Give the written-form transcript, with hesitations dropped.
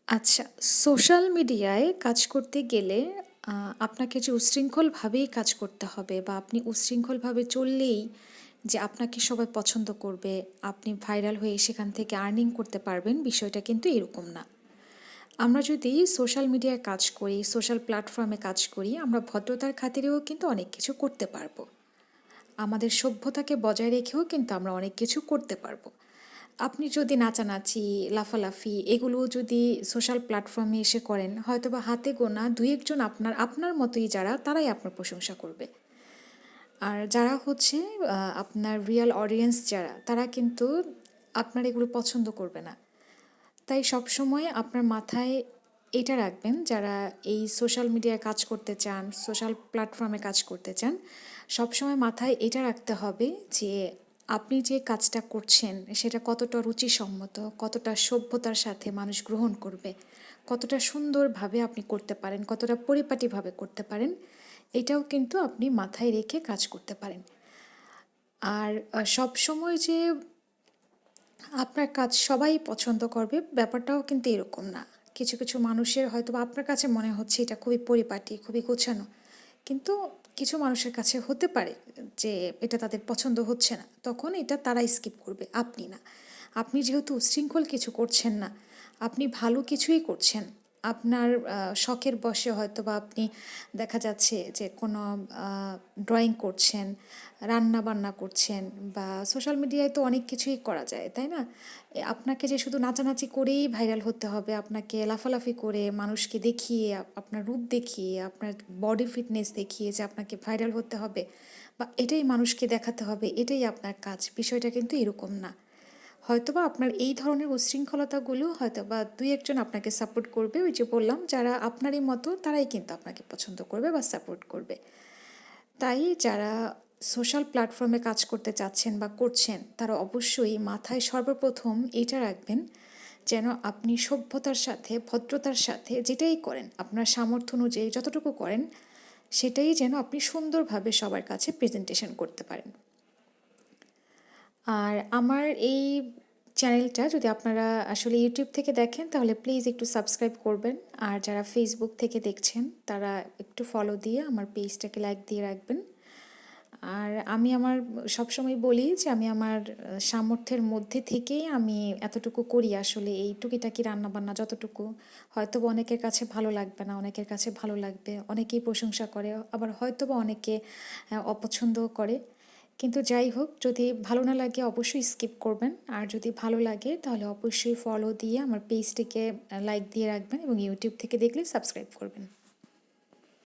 আচ্ছা, সোশ্যাল মিডিয়ায় কাজ করতে গেলে আপনাকে যে উচ্ছৃঙ্খলভাবেই কাজ করতে হবে বা আপনি উচ্ছৃঙ্খলভাবে চললেই যে আপনাকে সবাই পছন্দ করবে, আপনি ভাইরাল হয়ে সেখান থেকে আর্নিং করতে পারবেন, বিষয়টা কিন্তু এরকম না। আমরা যদি সোশ্যাল মিডিয়ায় কাজ করি, সোশ্যাল প্ল্যাটফর্মে কাজ করি, আমরা ভদ্রতার খাতিরেও কিন্তু অনেক কিছু করতে পারবো। আমাদের সভ্যতাকে বজায় রেখেও কিন্তু আমরা অনেক কিছু করতে পারবো। আপনি যদি নাচানাচি, লাফালাফি এগুলো যদি সোশ্যাল প্ল্যাটফর্মে এসে করেন, হয়তোবা হাতে গোনা দুই একজন আপনার আপনার মতোই যারা তারাই আপনার প্রশংসা করবে। আর যারা হচ্ছে আপনার রিয়েল অডিয়েন্স যারা, তারা কিন্তু আপনার এগুলো পছন্দ করবে না। তাই সবসময় আপনার মাথায় এটা রাখবেন, যারা এই সোশ্যাল মিডিয়ায় কাজ করতে চান, সোশ্যাল প্ল্যাটফর্মে কাজ করতে চান, সবসময় মাথায় এটা রাখতে হবে যে আপনি যে কাজটা করছেন সেটা কতটা রুচিসম্মত, কতটা সভ্যতার সাথে মানুষ গ্রহণ করবে, কতটা সুন্দরভাবে আপনি করতে পারেন, কতটা পরিপাটিভাবে করতে পারেন, এটাও কিন্তু আপনি মাথায় রেখে কাজ করতে পারেন। আর সবসময় যে আপনার কাজ সবাই পছন্দ করবে ব্যাপারটাও কিন্তু এরকম না। কিছু কিছু মানুষের হয়তো বা আপনার কাছে মনে হচ্ছে এটা খুবই পরিপাটি, খুবই গোছানো, কিন্তু কিছু মানুষের কাছে হতে পারে যে এটা তাদের পছন্দ হচ্ছে না, তখন এটা তারা স্কিপ করবে, আপনি না। আপনি যেহেতু উচ্ছৃঙ্খল কিছু করছেন না, আপনি ভালো কিছুই করছেন। আপনার শখের বশে হয়তো বা আপনি দেখা যাচ্ছে যে কোনো ড্রয়িং করছেন, রান্না বান্না করছেন, বা সোশ্যাল মিডিয়ায় তো অনেক কিছুই করা যায়, তাই না? আপনাকে যে শুধু নাচানাচি করেই ভাইরাল হতে হবে, আপনাকে লাফালাফি করে মানুষকে দেখিয়ে, আপনার রূপ দেখিয়ে, আপনার বডি ফিটনেস দেখিয়ে যে আপনাকে ভাইরাল হতে হবে বা এটাই মানুষকে দেখাতে হবে, এটাই আপনার কাজ, বিষয়টা কিন্তু এরকম না। হয়তোবা আপনার এই ধরনের উচ্ছৃঙ্খলতাগুলো হয়তোবা দুই একজন আপনাকে সাপোর্ট করবে, ওই যে বললাম যারা আপনারই মতো তারাই কিন্তু আপনাকে পছন্দ করবে বা সাপোর্ট করবে। তাই যারা সোশ্যাল প্ল্যাটফর্মে কাজ করতে চাচ্ছেন বা করছেন, তারা অবশ্যই মাথায় সর্বপ্রথম এটা রাখবেন যেন আপনি সভ্যতার সাথে, ভদ্রতার সাথে যেটাই করেন, আপনার সামর্থ্য অনুযায়ী যতটুকু করেন, সেটাই যেন আপনি সুন্দরভাবে সবার কাছে প্রেজেন্টেশন করতে পারেন। আর আমার এই চ্যানেলটা যদি আপনারা আসলে ইউটিউব থেকে দেখেন তাহলে প্লিজ একটু সাবস্ক্রাইব করবেন, আর যারা ফেসবুক থেকে দেখছেন তারা একটু ফলো দিয়ে আমার পেজটাকে লাইক দিয়ে রাখবেন। আর আমি আমার সবসময় বলি যে আমি আমার সামর্থ্যের মধ্যে থেকেই আমি এতটুকু করি, আসলে এই টুকিটাকি রান্নাবান্না যতটুকু, হয়তো বা অনেকের কাছে ভালো লাগবে না, অনেকের কাছে ভালো লাগবে, অনেকেই প্রশংসা করে, আবার হয়তো বা অনেকে অপছন্দও করে। কিন্তু যাই হোক, যদি ভালো না লাগে অবশ্যই স্কিপ করবেন, আর যদি ভালো লাগে তাহলে অবশ্যই ফলো দিয়ে আমার পেজটিকে লাইক দিয়ে রাখবেন এবং ইউটিউব থেকে দেখলে সাবস্ক্রাইব করবেন।